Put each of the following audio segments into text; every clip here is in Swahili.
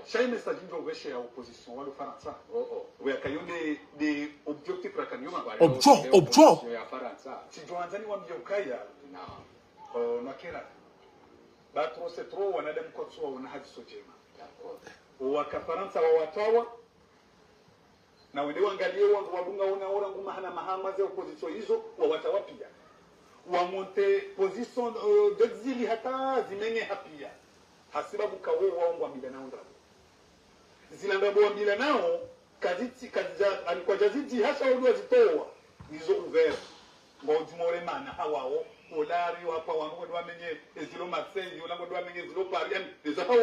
Chaque message nous veut chez opposition ou le France. Oui, quand il y a des objectifs à quand il y a objectif. Si Joanzani wa mjokaya na kila batro se tro wanadem kotso wana haji sojema. Wakafaransa wa watawa na wende wangalie wabunga unaora nguma hana mahama za opposition hizo wa watawa pia. Wa monte position d'exil hata zimenye hapia. Hasiba bukawe waongwa mbila nao ndabo. Zilanda mbila nao kaziti kaza alikuwa jaziti hasa udwa zitoa nizo ouvert. Ngo jumore mana hawao olari wapa wangu ndo amenye ezilo Marseille yongo ndo amenye ezilo Paris neza hawo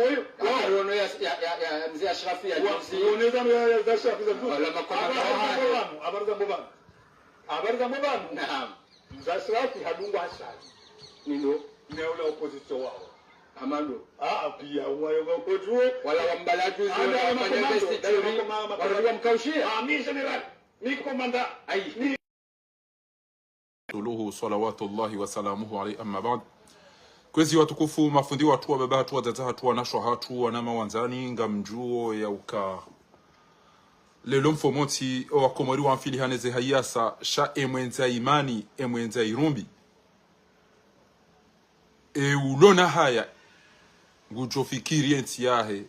yono ya mzee Ashrafi ya juzi yoneza ya Ashrafi za juzi wala makona habari za mbona naam mzee Ashrafi hadungwa hashari ndio neola opposition wao amando pia wayo ngokojuo wala wambala juzi wafanya investiture wala mkaushia mimi general ni komanda Tuluhu salawatullahi wa salamuhu alayhi amma ba'd. Kwezi watukufu mafundi watu wa baba watu wa dada watu wa nashwa watu wa nama wanzani ngamjuo ya uka lelo mfomoti wa komori wa mfili haneze hayasa sha emwenza imani emwenza irumbi ulona haya ngujo fikiri enti yahe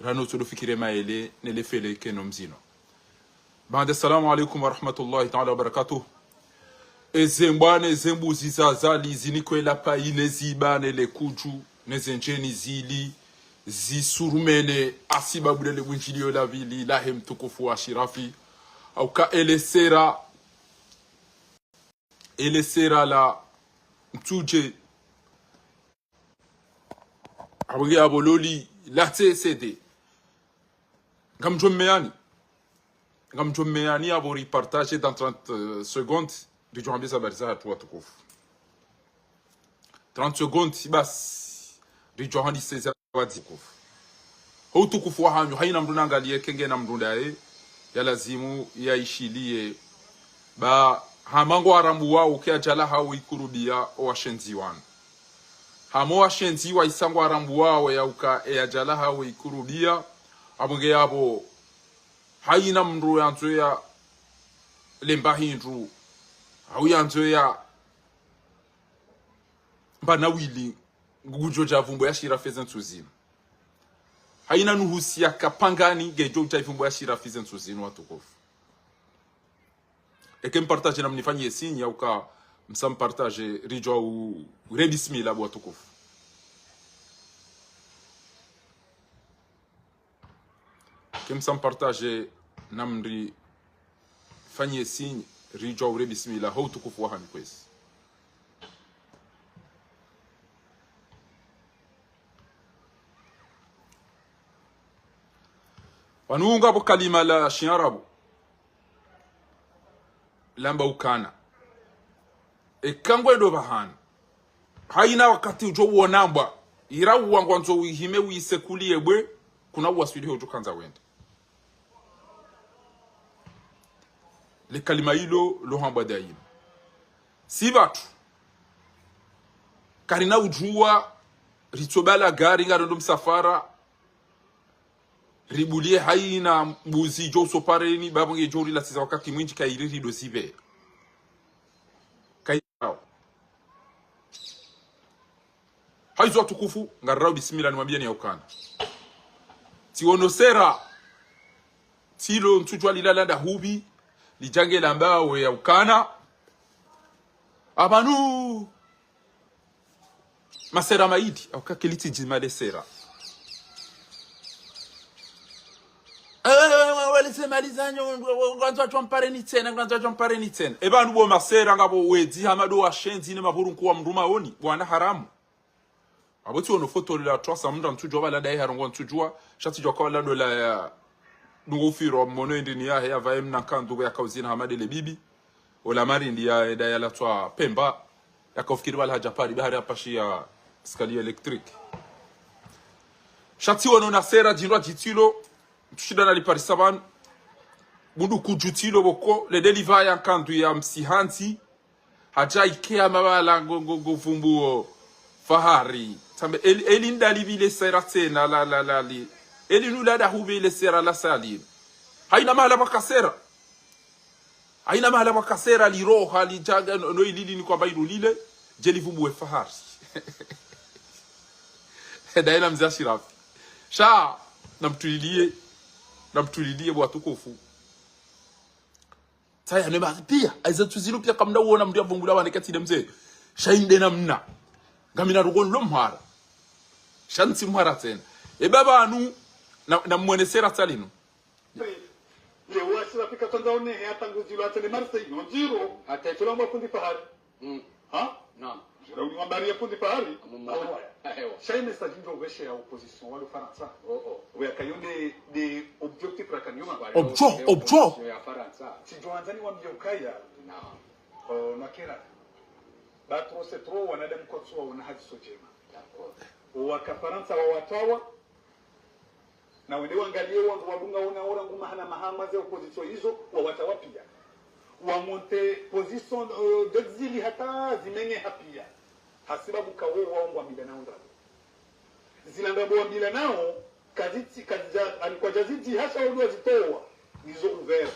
rano tudo fikire maele nelefele keno mzino. Baada assalamu alaikum wa rahmatullahi ta'ala wa barakatuh. Ezembwane zembuzi zazali zinikwela paine zibane le kuju nezenjeni zili zisurumene asibabulele bunjilio la vili lahe mtukufu wa Shirafi au ka elesera la mtuje awege abololi la TCD ngamjommeani abori partager dans 30 secondes. Rijo ambia habariza tu watukufu 30 secondes basi rijo handi seza watukufu ho tukufu wa hanyu haina mruna angalie kenge na mrundae ya lazimu ya ishilie ba hamango arambu wao kia jala hao ikurubia wa shenzi wan hamo wa shenzi wa isango arambu wao ya uka ya jala hao ikurubia abunge yabo haina mru yanzo ya lembahindu au yanzo ya mbana wili ngujo javumbo ya Shirafi zentuzino haina nuhusia kapangani gejo javumbo ya Shirafi zentuzino watukufu eke mpartage na mnifanyie signe au ka msampartage rijo au rebismila watukufu eke msampartage na mri fanyie signe rijo ure bismillah ho tukufu wahani kwezi wanuunga po kalima la shiarabu lamba ukana ekangwe do bahana haina wakati ujo wonamba ira uwangu nzo wihime wisekulie bwe kuna waswidi ho kanza wenda le kalima hilo lohamba daima si batu karina ujua ritobala gari ngarondo msafara ribulie haina mbuzi jo sopareni babonge jori la siza wakati mwinji kairi do sibe kairao haizo tukufu ngarao bismillah nimwambia ni yaukana tionosera tilo ntujwa lilalanda hubi lijange lambao ya ukana abanu masera maidi au kakiliti jimale sera wale semalizanyo ngwanzo chompareni tena ebanu bo masera ngabo wedi hamado wa shenzi ne maburu kwa mruma oni bwana haramu aboti ono foto la 300 mnda ntujwa bala dai harongo ntujwa shati jwa kwa la dola ya nungufiro mono indini ya hea vae mna kandugu ya kauzina hamade le bibi ola mari ndi ya eda ya latwa Pemba ya kaufikiri wala hajapari bahari ya pashi ya skali elektrik shati wano na sera jinwa jitilo mtushida na lipari saban bundu kujutilo boko le deliva ya kandu ya msihanti haja ikea mabala ngo vumbuo fahari tambe elinda libile sera tena la li elinula da hubile sera la salim haina mahala pakasera haina mahala pakasera liroha lijaga no ilili ni kwamba ilulile jelivumwe fahari daina mzee Shirafi sha namtulilie bwatukufu saya ne pia aiza tuzilu pia kamda uona mndu avungula wanekati mzee shainde namna ngamina rugon lomhara shanti mhara tena baba anu na mwenesera talinu le wasira pika tandaone hata nguzilo atene marse no jiro ate tulamba kundi fahari ha naam jiro ni habari ya kundi fahari shaine sajinjo veshe ya opposition wale Faransa we akayonde de objectif rakanyuma objo ya Faransa si joanzani wa mjokaya na kera batro se tro wanadamu kwa tsuwa wana haji sojema waka Faransa wa watawa na wende wangalie wangu wabunga unaora nguma hana mahama za opposition hizo wa watawa pia wa monte position d'exil hata zimenye hapia hasibabu kawe wangu wa mbila nao ndabo zilandabo wa mbila nao kaziti kazija alikuwa jaziti hasa wadu wazitowa nizo uvera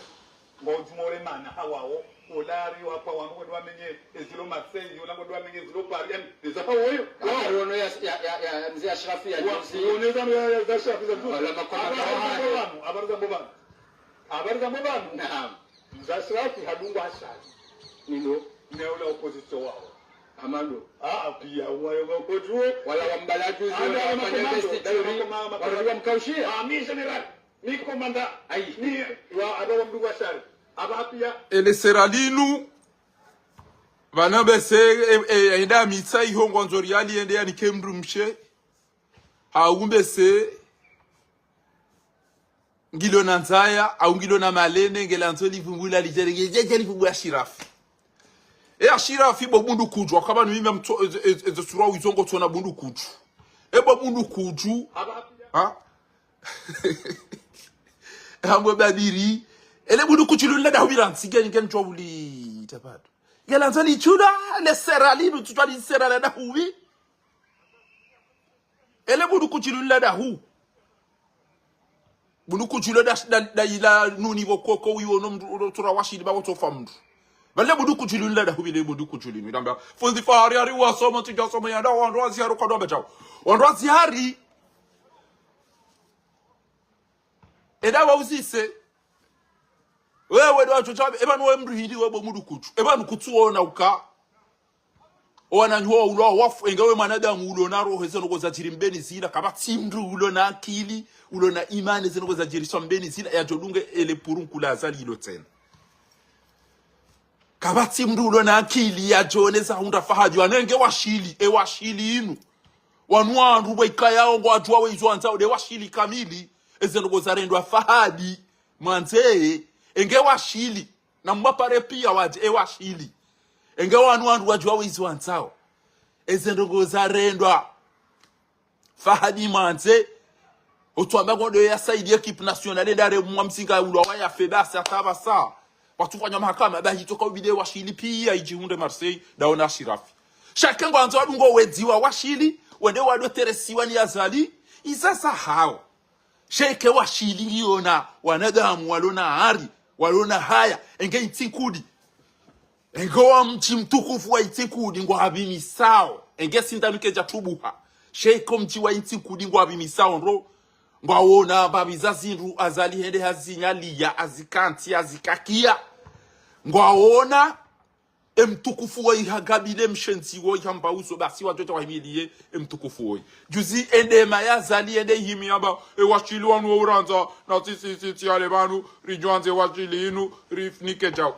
ngojumore mana hawao olari wapa wangu wadu wamenye ezilo Marseille yona wadu wamenye ezilo Paris neza hawoyo rono ya mzee Ashrafi ya juzi unaweza ya Ashrafi za wala makomando habari za mbona naam mzee Ashrafi hadungu hashari nino neola opposition wao amando pia wayo ngojuo wala wambalajuzi wala wafanya investitori wala mkaushia mi general mi komanda ni wa adawa mdugu ashari aba pia ele seralinu banabe se enda mitsa ihongo nzori yali ende yani kemrumshe haumbe se ngilo na nzaya au ngilo na malene ngelanzo livumbula lijerege livumbula Shirafi Shirafi bo bundu kuju akaba mimi mto ezosura wizongo tona bundu kuju bo bundu kuju ha hamwe babiri ele bundu kuju lula da hubira nsigeni ngen chobuli tapado gelanzo lichuda le serali no tutwa li serala da hubi ele bundu kuju lula da hu bundu kuju da ila nuni bokoko wiwo no tura washidi ba to famdu bale budu kuchulula da hubile budu kuchulini ndamba fundi fahari ari wasoma tujasoma yanda wandwa ziharu kwa dombe chao wandwa zihari edawa usise wewe ndo achochabe ebanu we mruhidi we bomudu kuchu ebanu kutuona uka wana nyo ulo wafu engawe manadamu ulo na roho zeno goza jirimbeni zila kaba timru ulo na akili ulo na imani zeno goza jiriswa mbeni zila ya jodunge ele purunkula azali ilo tena kabati mdulo na akili ya joneza hunda fahadi wanenge washili inu wanuandu waikaya ngo ajwa weizwanza ode washili kamili ezenogo zarendwa fahadi mwanze enge washili na mbapare pia waje washili enge wanuandu wajwa weizwanza ezenogo zarendwa fahadi mwanze otwamba ngodo ya saidi equipe nationale ndare mwamsinga ulo wa ya fedasa tabasa watu fanya mahakama bahi toka ubide washili pia ijihunde Marseille daona Shirafi chacun gwanzo adungo wedziwa washili wende wado teresiwa ni azali isasa hao sheke washili ngiona wanadamu walona hari walona haya enge itikudi enge wa mchi mtukufu wa itikudi ngo habimi sao enge sindanuke jatubuha sheke mchi wa itikudi ngo habimi sao ro ngwawona babizazinru azali hende hazinyalia azikanti azikakia ngwawona emtukufu wa ihagabile mshenzi wo ihamba uso basi watoto wahimilie emtukufu wo juzi ende mayazali ende himi amba wachili wanu uranza na sisi ale banu rijwanze wachili inu rifnike jao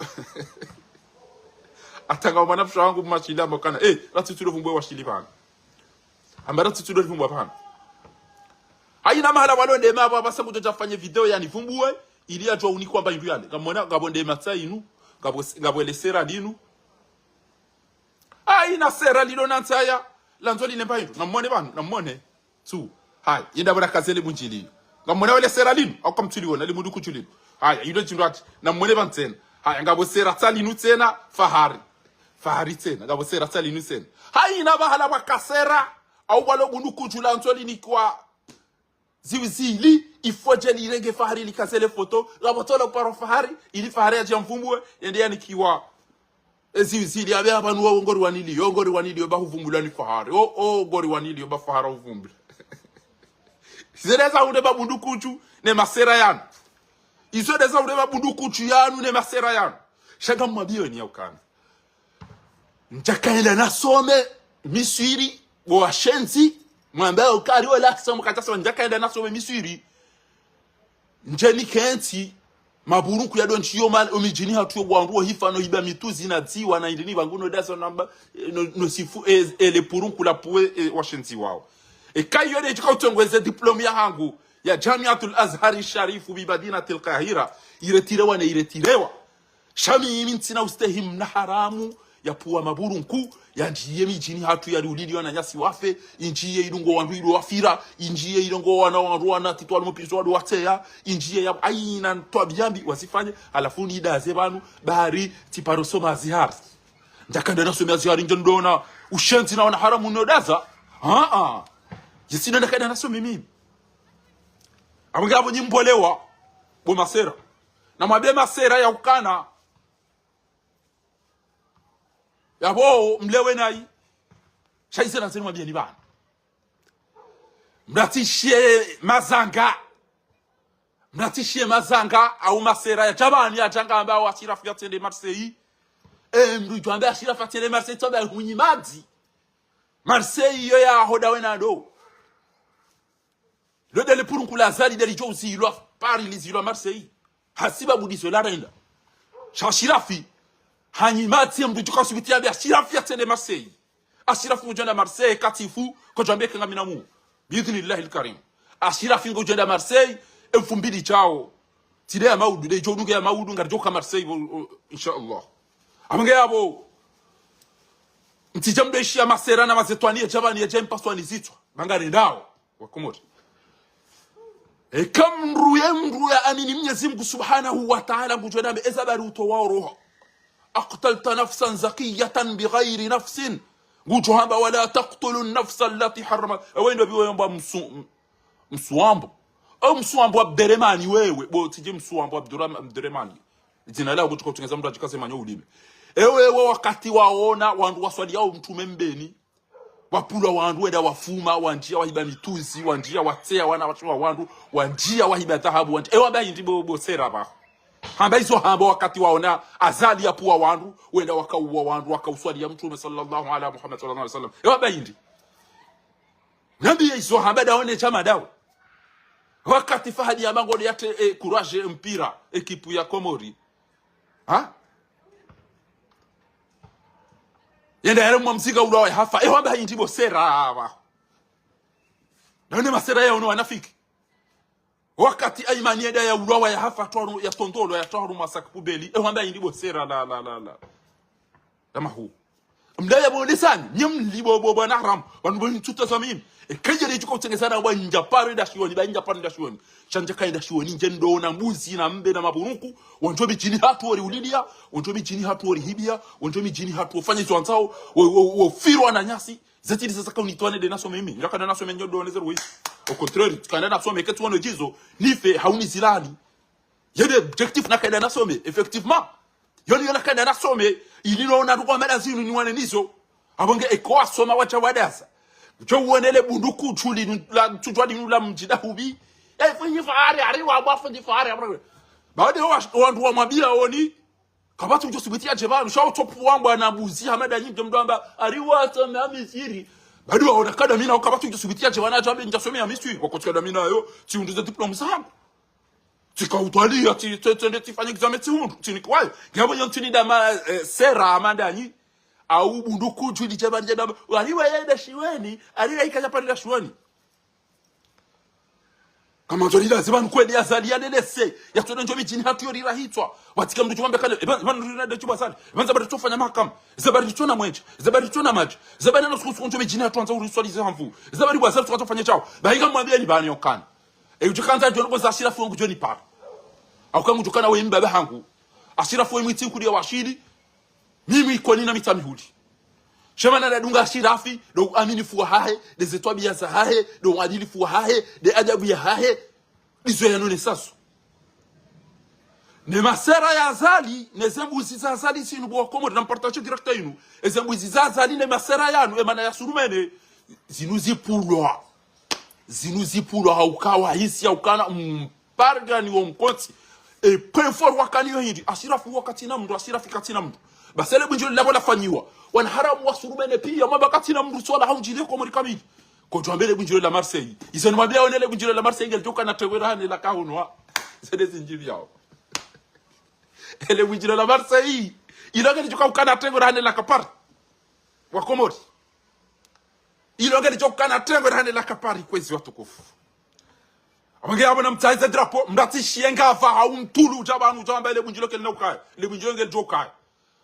atanga manafsha wangu machili amba kana ratitulo vumbwe wachili bana amba ratitulo vumbwa bana haina mahala walonde maba basa kutotafanya video yani vumbwe ili ajwa uni kwamba indu yale ngamona ngabonde matsainu ngabwele sera linu haina sera lilo nansaya lanzoli nemba indu namone banu namone tu hai yenda bora kazele munjili ngamona wele sera linu akamtuli wona limudu kuchulinu haya yilo chindwati namone bantena haya ngabo sera tsalinu tena fahari tena ngabo sera tsalinu tena haina bahala bakasera au walo bunduku jula ntoli ni kwa ziwizili ifoje li rege fahari li kasele foto labotola paro fahari ili fahari aje mvumbwe yende yani kiwa ziwizili abe abantu wo ngori wanili yo bahuvumbula ni fahari ngori wanili yo ba fahara uvumbula zereza unde babunduku chu ne masera yanu izo deza unde babunduku chu yanu ne masera yanu shaga mwabiyo ni yaukana njakaenda nasome miswiri wa shenzi mwambia ukari wala kisomo katasa njakaenda nasome miswiri njeni kenti maburunku ya donchiyo mal omijini hatu wanruo hifano hiba mituzi na ziwa na indini banguno daso namba no sifu ele purunku la puwe wa shenzi wao kayo de chikotongweze diploma ya hangu ya Jamiatul Azhari Sharifu bi Madinatil Qahira iretirewa shami mintina ustehim na haramu ya puwa maburunku ya njiye mijini hatu ya ulili wana nyasi wafe injiye irungo wandu wafira injiye irungo wana titwala mupizo wadu watea injiye ya aina ntwabyambi wasifanye alafu ni daze banu bahari tiparosoma azhar ndakanda nasoma azhar njondona ushenzi na wana haramu nodaza yesino ndakanda nasoma mimi abangabo nyimbolewa bo masera na mwabie masera ya ukana yabo mlewe nai shaise na sema bien ibana mratishie mazanga au masera ya jabani ya janga ambao ashirafu yatende Marseille mrujo ambaye ashirafu yatende Marseille toba hunyimadi Marseille yo ya hoda wenado le dele pour kula zali dele jozi ilo Paris les ilo Marseille hasiba budiso la renda shashirafi hanyimati mrujo kasubitia bia ashirafu yatende Marseille ashirafu ujenda Marseille katifu ko jambe kanga minamu biidhnillah alkarim ashirafu ngojenda Marseille 2000 chao tide ya maudu de jonuge ya maudu ngarjoka Marseille inshallah amange yabo ntijambe shia masera na mazetwani ya jabani ya jempa swani zitwa bangare ndao wakomoto kamruya amini Mwenyezi Mungu Subhanahu wa Ta'ala ngojenda be ezabari utowa roho aqtalta nafsan zakiyatan bighayri nafsin ngujohamba wala taqtulu an-nafsa allati harrama awendo biwemba msuambo au msuambo Abderemani wewe bo tije msuambo Abderemani jina lao kutoka tungeza mtu ajikaze manyo ulime ewe wakati waona wandu waswali yao mtume mbeni wapula wandu wenda wafuma wanjia wahiba mituzi wanjia watea wana wachwa wandu wanjia wahiba dhahabu wanjia ewe ambaye ndibo bosera ba hamba hizo hamba wakati waona azali ya puwa wandu wenda wakauwa wandu wakauswali ya mtume sallallahu ala Muhammad sallallahu alaihi wasallam ewe ambaye ndi nabi hizo hamba daone chama dawo wakati Fahadi ya Mango yate courage mpira ekipu ya Komori yenda yale mwamziga ulawa hafa wamba hindibo sera naone masera yao no wanafiki wakati Aimani yeda ya ulawa ya hafa toru ya tondolo ya toru masakubeli wamba hindibo sera la kama huu mdaya bolisani nyamlibo bobo na haram wanbo ntuta zamim kajere chuko tengezana wa njapare da shioni ba njapare da shioni chanja kaenda shioni njendo na mbuzi na mbe na maburuku wanjobi jini hatu wali ulidia wanjobi jini hatu wali hibia wanjobi jini hatu wafanya hizo ansao wafirwa na nyasi zatili sasa kwa unitwane de naso mimi njaka naso menyodo nezeru wisi au contraire kana naso meketu wano jizo nife hauni zilani yede objectif na kaenda naso me effectivement yoni yola kaenda naso me ilino na ruko madazinu ni wane nizo abonge ekoa soma wacha wadasa jo wonele bunduku chuli la tutwadi nula mjida hubi fanyi fahari ariwa bafundi fahari baade wandu wa mabia oni kabatu njo subitia jebanu shawo topu wangu na buzi hamada nyimje mdamba ariwa sama misiri baade waona kada mina kabatu njo subitia jebana jambe njasomea misiri wakotika mina yo ti unduze diploma zangu tika utwali ati tende tifanye examen ti undu tini kwayo ngabo yontuni dama sera amanda nyi au bunduku chuli jebani jeda ariwa yenda shiweni ariwa ikaja pale shiweni kama nzolila zibanu kweli azali ya lelese ya tuone njomi jini hatu yori rahitwa watika mdu chumambe kale banu nrina chuba sali zabari tufanya mahakama zabari tuna mwenje zabari tuna maji zabari na suku njomi jini hatu anza uriswali zamvu zabari bwa zafu tukatufanya chao bahiga mwambia ni bani yokana ujikanza jongo za ashirafu wangu joni papa au kama ujukana we mbabe hangu ashirafu we mwiti kuri ya washiri mimi kwa nina mitamihudi Shemana na dunga shirafi do amini fuwa hahe de zetwabi ya hahe do wadili fuwa hahe de ajabu ya hahe izo ya nune sasu ne masera ya azali ne zembu ziza azali sinu bo komo na partage directa inu e zembu ziza azali ne masera yanu e mana ya surumene zinuzi haukawa hisi haukana mparga ni womkonti e penfor wakani yo hindi asirafu wakati na mdu asirafi kati na mdu basele bunjilo labo la fanyiwa wana haramu wa surumene pia maba kati na mdu swala haujile kwa mwari kamili kwa tuambele bunjilo la Marseille isani mabia onele bunjilo la Marseille ngel toka na tewera hane la kahunwa sede zinjili yao ele bunjilo la Marseille iloge ni toka ukana tewera hane la kapar wakomori iloge ni toka na tewera hane la kapari kwezi watukufu Abange abona mtaiza drapo mdati shienga va haumtulu jabanu jamba ile bunjilo kelina ukaya ile bunjilo ngel jokaya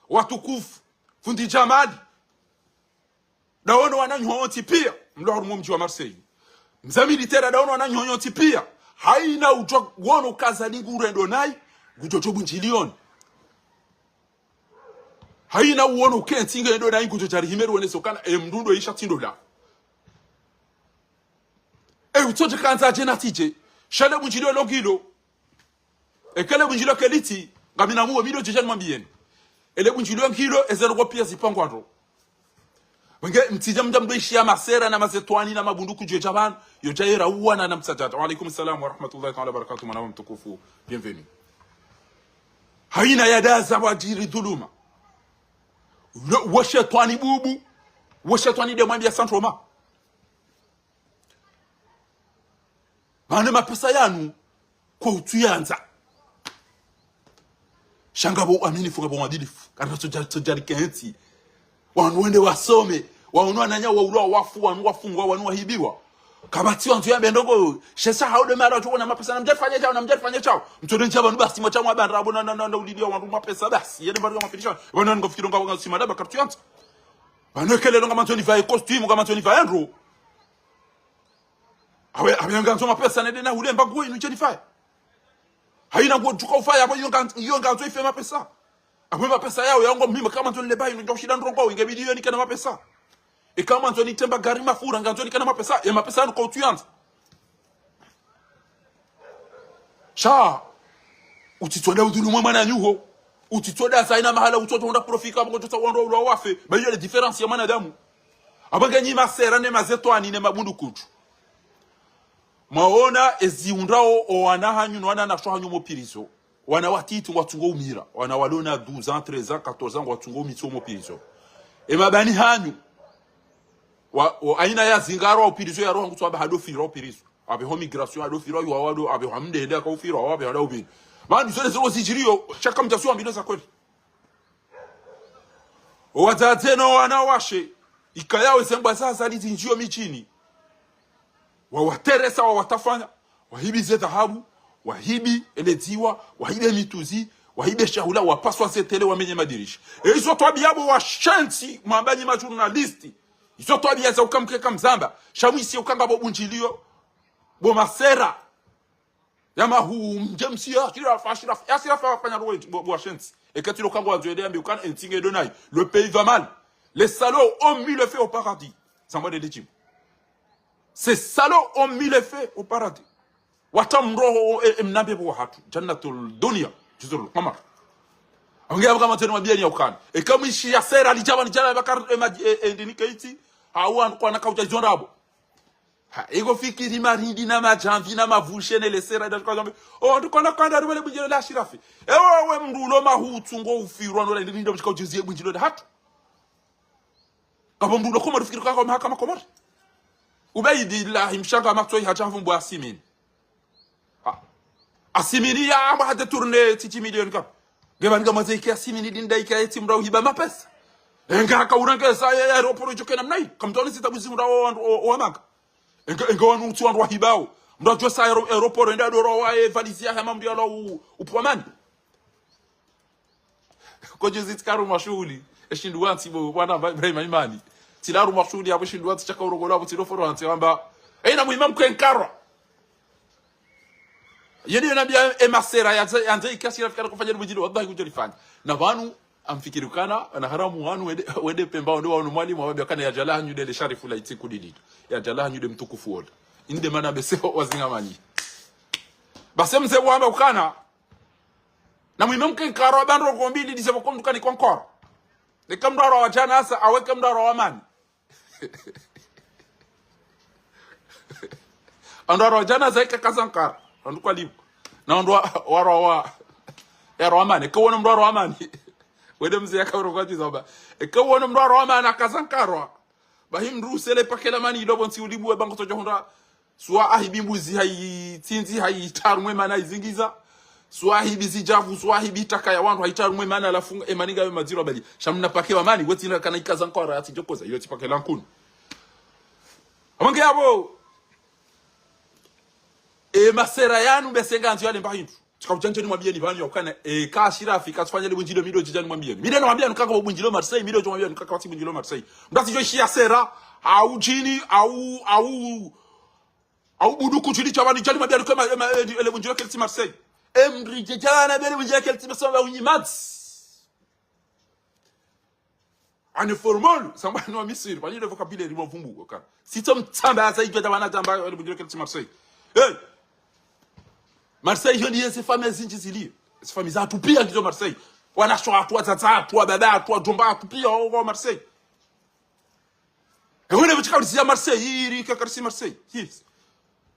watukufu fundi jamali daono wananyonti pia mloro mumji wa Marseille mzamili tera daono wananyonti pia haina ujo wono kaza ningurendo nai gujojo bunjilioni haina uono kentinga ndo nai gujojari himeru wene sokana mdundo isha tindo la utoje kanza jenatije shale bunjilo longilo kele bunjilo keliti ngamina muwe mido jejani mwambieni ele bunjilo ngilo ezero kwa pia zipangwaro wenge mtija mjamdo ishia masera na mazetwani na mabunduku jwe jaban yo jaira uwana na msajata wa alaikum salam wa rahmatullahi ta'ala barakatuh manawa mtukufu bienvenue haina yadaza wajiri dhuluma washetwani bubu washetwani de mwambia santroma Bana mapesa yanu kwa utuyanza shangabo amini fuga bo madilifu kana tojari kenti wanwende wasome waunwa nanya waulwa wafu wanu wafungwa wanu wahibiwa kabati wantu ya bendongo shesa haude mara tu na mapesa na mjafanya chao mtode njaba nubasi mwacha mwa bandra bona na ulidia wantu mapesa basi yene bari mafilisha wana ngofikiro ngaba simada bakartuyanza bana kele longa mantoni va costume ngama mantoni va endro awe nganzo mapesa nende na ule mbago inu jenifaya haina ngo tuka ufaya hapo iyo nganzo ife mapesa awe mapesa yao yango mimi kama nto le bayi ndo shida ndrongo ingebidi yo nikana mapesa kama nto nitemba gari mafura nganzo nikana mapesa ya mapesa ndo tuyanza sha utitwenda udhulumu mwana nyuho utitwenda saina mahala utoto unda profika hapo tota wando ulo wafe bayo le difference ya mwanadamu abanga nyima sera ne mazetwani ne mabundu kutu maona eziundao o wanahanyu wana na shohanyu mopirizo wana watitu watungo umira wana walona 12 ans 13 ans 14 ans watungo mitso mopirizo mabani hanyu wa aina ya zingaro opirizo ya roho ngutwa hado firo opirizo abe ho migration hado firo yo wado abe hamde heda ka firo abe hado bi mani zole zero zijirio chaka mtasu ambilo za kweli watateno wanawashe ikayawe sembwa sasa lizinjio michini wawateresa wawatafanya wahibi dhahabu wahibi eletiwa wahibi mituzi wahibi shahula wapaswa setele wamenye madirisha hizo twabiabo wa shanti mwambanyi ma journalisti hizo twabia za ukamkeka mzamba shamwisi ukanga bo bunjilio bo masera yama hu mjemsi asirafa wafanya roho bo shanti ekatilo kango wazwede ambi ukana entinge donai le pays va mal les salauds ont mis le feu au paradis sans de l'Égypte. Ces salauds ont mis les faits au paradis. Watamroho mnabe bo hatu jannatul dunya juzul qamar. Ongea kama tena mabiani ya ukani. Kama ishi ya sera alijaba ni jana bakar ndinikaiti hawan kwa nakauja jonrabo. Ego fikiri marindi na majanvi na mavushene le sera da kwa zambi. Ndikona kwanda rubele bujelo la shirafi. Ewe mndulo mahutu ngo ufirwa ndo ndindo mshika ujuzie bujelo da hatu. Kama mndulo koma rufikiri kwa mahakama komori. Ubaidi la imshanga matoi hajavumbu asimini. Asimini ya amba hade tourne titi milioni kap. Gebanga mazeki asimini dinda ikaeti mrao hiba mapesa. Enga kauranga sa ya aeroport joke namnai. Kamtoni sitabuzi mrao wa maka. Enga wanu mtu wandu wa hibao. Mrao jo sa aeroport nda doro wa valizia hama mdia la upwamani. Koje zitikaru mashughuli. Eshindu wanti bo wana Ibrahim Imani. Tilaru mashudi hapo shindu watu chaka urogola hapo tiloforo wanti kwamba aina muhimu kwenkarwa yeye anambia emasera yanze ikasi rafika kufanya bujilo wallahi kujelifanya na banu amfikirikana na haramu wanu wede pemba ndo wanu mwalimu wabe kana ya jalaha nyude le sharifu la itiku didid ya jalaha nyude mtukufu woda inde mana bese wazingamani base mze wamba ukana na mwimemke karo bandro ko mbili disebo ko mtukani konkor de kamdaro wa jana asa awe kamdaro wa mani andaro jana zaika kasankar andukwa libu na ndo waro wa ya romani ko wono ndo romani wede mze yakawro kwa tizoba ko wono ndo romani akasankarwa bahim rusele pakela mani dobo nti ulibu e bango tojo honda suwa ahibimbuzi hayi tinzi hayi tarumwe mana izingiza suwa hibizi javu suwa hibitaka ya wandu hayi tarumwe mana alafunga emaniga we maziro bali shamna pakewa mani weti na kana ikazankora ati jokoza iyo tipakela nkunu amange yabo masera yanu besenga nti yale mbahindu chikabujanje ni mwambie ni banyo ukana kashira afika tufanye le bunjilo mido jijani mwambie mide na mwambia nukaka bunjilo Marseille mido mwambia nukaka wati bunjilo Marseille mdati jo shia sera au jini au buduku jili chabani jali mwambia nukama le bunjilo kelti Marseille emri jejana bele bunjilo kelti Marseille wa unyimats ane formal samba no misiri bali le vocabulaire mo vumbu okana sitom tamba za igwa tabana tamba le bunjilo kelti Marseille hey Marseille yoni ces fameuses injizili ces familles à tupia kizo Marseille wana shwa tu tata tu baba tu jomba tupia au Marseille et on est venu à Marseille iri kakarisi Marseille yes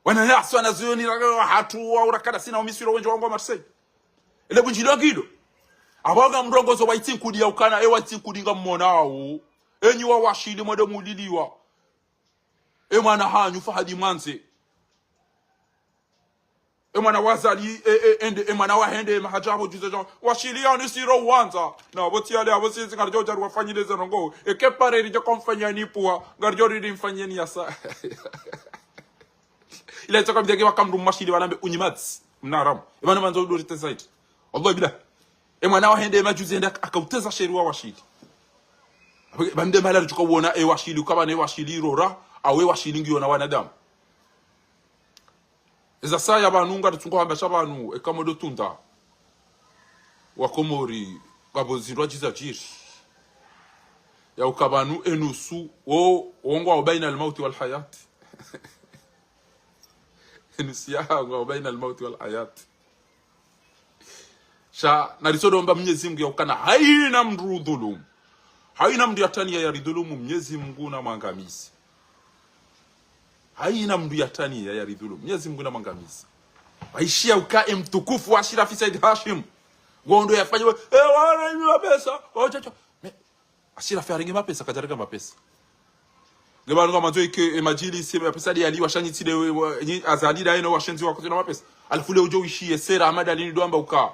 wana naso na zoni hatu au rakada sina umisiro wenjo wangu Marseille ile bunjilo gido abaga mrongozo wa itinkudi ya ukana e wa itinkudi ngamonao enyi wa washili mwede muliliwa e mwana hanyu fahadi mwanze emana wazali emana wahende mahajabo juzejo washilia ni siro wanza na boti ale abosi ngarjo jaru wafanyile zerongo ekepare rijo komfanya ni puwa ngarjo ri mfanye ni yasa ile toka bidege wakamdu mashili walambe unyimats mnaram emana manzo do site wallahi bila emana wahende majuze ndak akauteza sheria washili bande malari tukabona washili ukaba ne washili rora awe washili ngiyo na wanadamu eza saya banunga tsungo hamba shabanu ekamodo tunda wakomori babozirwa jizajiri ya ukabanu enusu wongo baina al-maut wal hayat enusia ngo baina al-maut wal hayat sha nalisodomba Mwenyezi Mungu yakana haina mndu dhulum haina mndu yatania ya ridhulumu Mwenyezi Mungu na mwangamizi haina mndu yatania ya ridhulumu Mwenyezi Mungu na mwangamizi waishia ukae mtukufu wa Ashrafi Said Hashim gondo yafanye wana ni pesa ochacho Ashrafi aringe mapesa kajarika mapesa ngebano kama nzo ike majili sema pesa dia ali washanyitide azali da ino washenzi wako na mapesa alifule ujo uishie sera Ahmad alini doamba uka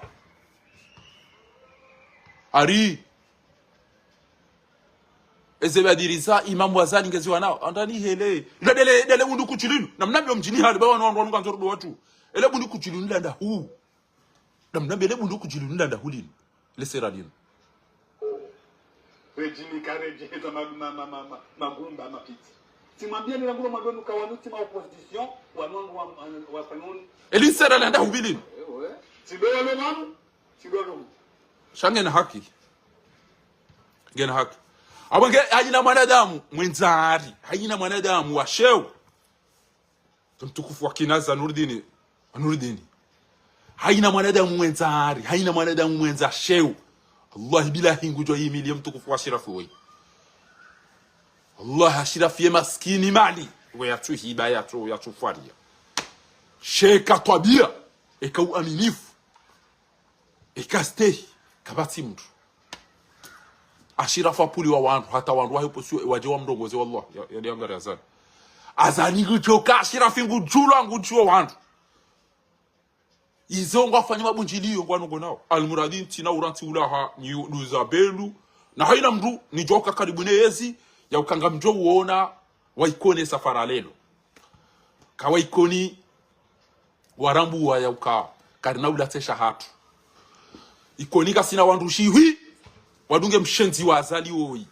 ari ezebadiriza imamu wazali ngeziwa nao andani hele dele bundu kuchilinu namnambe mjini hali bawa no nganzo nzoro watu ele bundu kuchilinu ndanda hu namnambe ele bundu kuchilinu ndanda hulini le seradino rejini kareje za magumba mapiti simwambia ni ngoro magonu kawanuti ma opposition wanwangu wa fanon eli sera ndanda hubilini sibewe le mamu sibewe shange na haki gena haki abange haina mwanadamu mwenzari haina mwanadamu wa sheu mtukufu wa kinaza Nuruddin haina mwanadamu mwenzari haina mwanadamu mwenza sheu Allah billahi ngujo hii milioni mtukufu wa Ashrafi wewe Allah Ashrafi maskini mali wewe atu hibaya tu ya tufaria sheka tabia eka uaminifu eka kabati mtu Ashrafi apuli wa wandu hata wandu wahipo siwe waje wa mdongozi wallah ya diangari azani azani ngujoka Ashrafi ngujula ngujuwa wandu izongo afanya mabunjilio ngwanongo nao almuradin tina uranti ulaha ni luzabelu na haina mdu ni joka karibu nezi ya ukanga mjo uona waikone safara lelo kawaikoni warambu wa ya uka karina ulatesha hatu ikonika sina wandushi wadunge mshenzi wa azali oi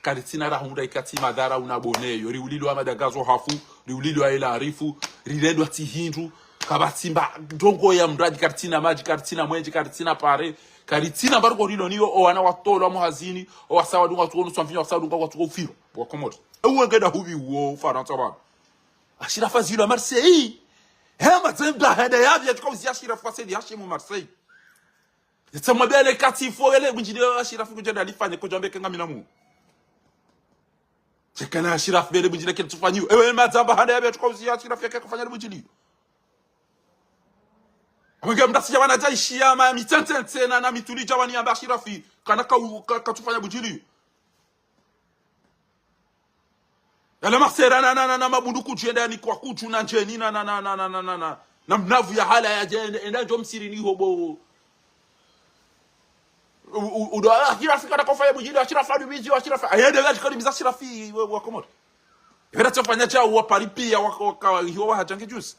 karitina rahunda ikati madhara unaboneyo riulilo wa madagazo hafu riulilo wa ila arifu rilendo ati hindu kabatsimba ndongo ya mradi kartina maji kartina mwenji kartina pare karitina barko rino niyo o wana watolo muhazini o wasawa dunga tuonu swamfinyo wasawa dunga watuko ufiro wa komori uwengeda hubi wo Faransa bana ashirafa zilo Marseille hema tsemba hada yavya tukozi ashirafa sedi hashimu Marseille yatsamwa bele katifo ele bunjide ashirafa kujenda alifanye kujambe kenga minamu chekana ashirafa bele bunjide kentufanyu ewe mazamba hada yavya tukozi ashirafa yake kufanya bunjide Mwenge mdasi jabana jaishia ma mitente na mituli jabani amba Shirafi kana katufanya bujili. Yale Marseille na mabunduku jenda ni kwa kuchu na njeni na mnavu ya hala ya jenda enda jo msiri ni hobo. Udo Shirafi kana kufanya bujili Shirafi dubizi Shirafi ayende gaji kali miza Shirafi wa komodo. Ibera tofanya cha wa paripia wa hajange juice.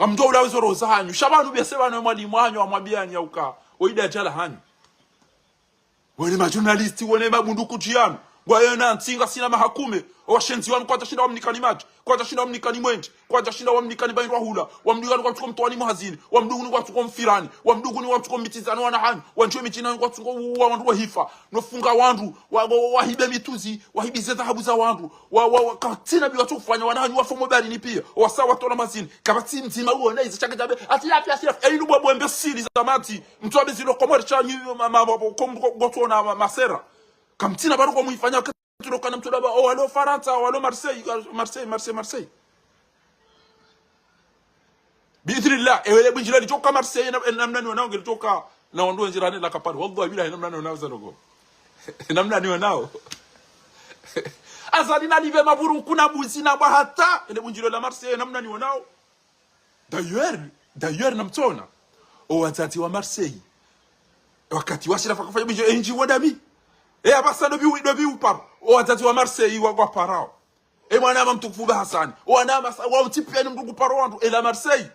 Amdo ulawezo roza hanyu shabanu beseba na mwalimu hanyu amwambia nyauka oida jala hanyu wale majournalisti wale mabunduku jiano ngwayena ntinga sina mahakume washenzi wanu kwa tashinda wamnikani maji kwa tashinda wamnikani mwenji kwa tashinda wamnikani baindwa hula wamdugu kwa tuko mtwani muhazini wamdugu kwa tuko mfirani wamdugu kwa tuko mitizano wana hanyu wanjwe michina kwa tuko wandu wa hifa nofunga wandu wahibe mituzi wahibize dhahabu za wandu katina bi watu kufanya wananyu wafomo bali ni pia wasawa tona mazini kabati mzima uone izi chake jabe ati afya sira elimu bwa mbesili za mati mtu abizilo komori chanyu mama gotona masera kamtina baro kwa muifanya tulokana mtu daba alo Faransa alo Marseille biidhnillah ewe bunjila litoka Marseille namna ni wanao ngelitoka na wando njirani la kapari wallahi bila namna ni wanao zanogo namna ni wanao azalina live maburu kuna buzina bahata ile bunjilo la Marseille namna ni wanao d'ailleurs namtona o watati wa Marseille wakati washirafa kufanya bunjilo enji wadami abasa dobi upam o watati wa Marseille wa parao mwana mtukufu Hassan wana wa mtipia ni mdugu paro wandu ila Marseille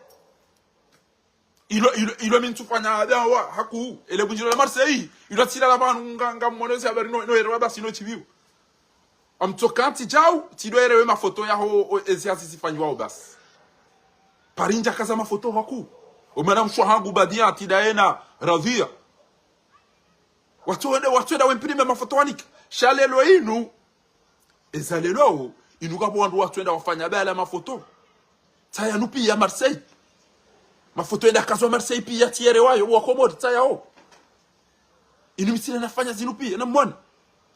ilo mintufanya dawa haku ele bunjilo la Marseille ilo tira la banu nganga mmonezi habari no era basi no chibiu amtokanti jau tidoerewe mafoto yaho eziazi sifanywa basi parinja kaza mafoto haku omana mshwangu badia tidaena radhia watu wempirime mafoto wanika shalelo inu ezalelo inuka bwandu watu enda wafanya bala mafoto taya nupi ya Marseille mafoto enda kazo Marseille pia tiere wayo wa komodi taya ho inu misile nafanya zinupi na mwana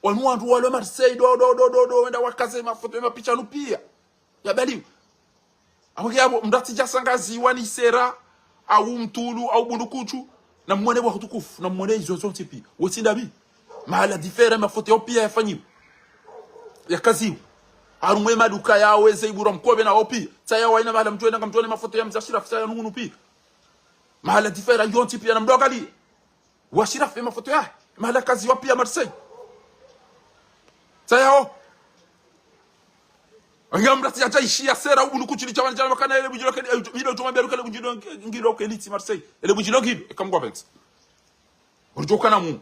wanwandu wale Marseille do enda wakaze mafoto ya mapicha nupi ya bali amugabo mdati jasangazi wani sera au mtulu au bundukuchu na mwone wa kutukufu na mwone hizo zote pia wotinda bi mahala difera mafoto pia yafanyiwa ya kazi arumwe maduka yawe zeibura mkobe na opi taya waina mahala mtu enda ngamtone mafoto ya mzashira fisa ya nunu pia mahala difera yonti pia na mdogali washira fe mafoto ya mahala kazi wa pia Marseille taya ho angamra tia taishia sera ubu nukuchili cha wanjana makana ele bujilo kele bilo tumambia kele bujilo ngilo ke elite Marseille ele bujilo ngilo ekamgwa benz ujoka na mu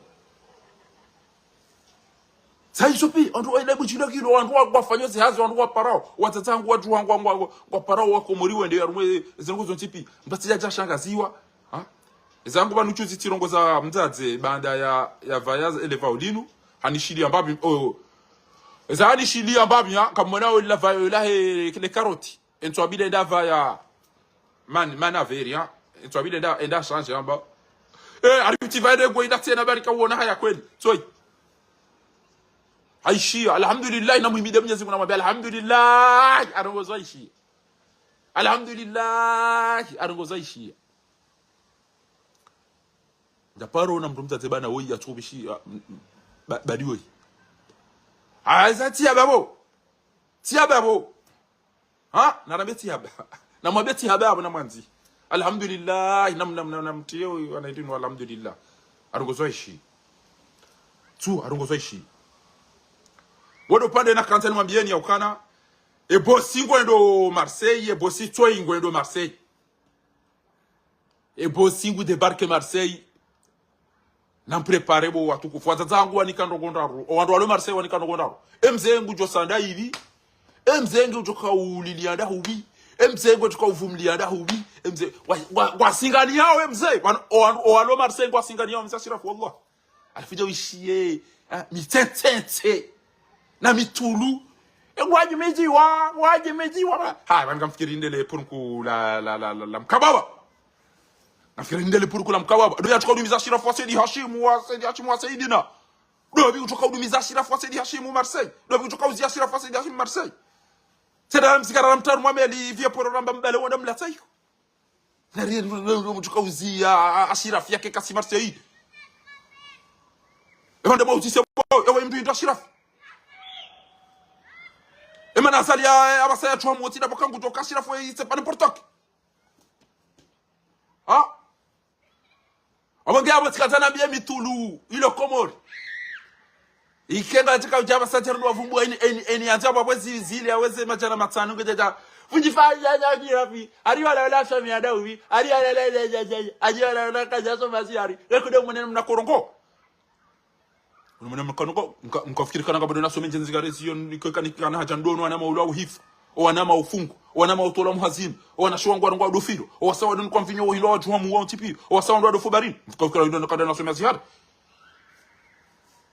sai sopi andu ele bujilo ngilo wandu wafanyoze hazo wandu waparao watatangu watu wangu kwa parao wako muriwe ndio arumwe zinguzo ntipi mbatia jashangaziwa ha zangu banuchuzi tirongo za mzaze banda ya vayaz ele vaulinu hanishili ambabi Zani shili ambabia kamona wala vayola le karoti ento abile ndava ya manaveria ento abile enda change amba ariti vaide go ida tena bali kaona haya kweli toi aishi alhamdulillah na muhimide Mwenyezi Mungu namwambia alhamdulillah arongoza aishi alhamdulillah arongoza aishi japaro na mtumza tebana woi atubishi badioi Aza tia babo ha na rabeti haba na mwabeti haba abo na mwanzi alhamdulillah namtio anaitwa alhamdulillah arongozoishi arongozoishi wodo pande na kantani mwambieni ya ukana bosi ngwendo Marseille bosi toi ngwendo Marseille bosi ngu débarque Marseille na prepare bo watu kufuata zangu wanikando gondaro wandu wale Marseille wanikando gondaro mzengu jo sanda hivi mzengu jo kaulilianda hubi mzee ngo tukavumilia nda hubi mzee wasingani yao mzee walo Marseille wasingani yao mzee Shirafu wallah alifija wishie mitete na mitulu waje mejiwa ha wangamfikiri ndele purku la mkababa nafikiri ndele purku la mkababa ndio yatukahudumiza Shirafu wa Saidi Hashim wa Saidina ndio tukahudumiza Shirafu wa Saidi Hashim Marseille ndio tukauzia Shirafu wa Saidi Hashim Marseille Tena msikara mtaru mwameli vya poro namba mbele wanda mlatayo. Nari mtukauzia Ashirafu yake kasi Marseille. Wanda mauzise ewe mtu into Ashirafu. Ema nasali ya abasaya chwa mwoti na bakangu toka Ashirafu yise pane portoki. Ha? Wabangia watikatana biye mitulu ilo komori. Ikenga katika ujaba satero wavumbua eni anjaba wezi zile aweze majana matano ngeja vunjifanya nyakirafi ari wala la famia dawi ari wala la kaja so masiari rekude munene mnakorongo munene mnakorongo mkafikiri kana ngabado nasome njenzi garezi nikana haja ndono ana maulu au hifu wana maufungu wana mautola muhazimu wana shwangwa ngwa dofiro wasawa ndo kwa mvinyo hilo wajua mu tipi wasawa ndo dofubarini mkafikira ndo kada nasome ziara.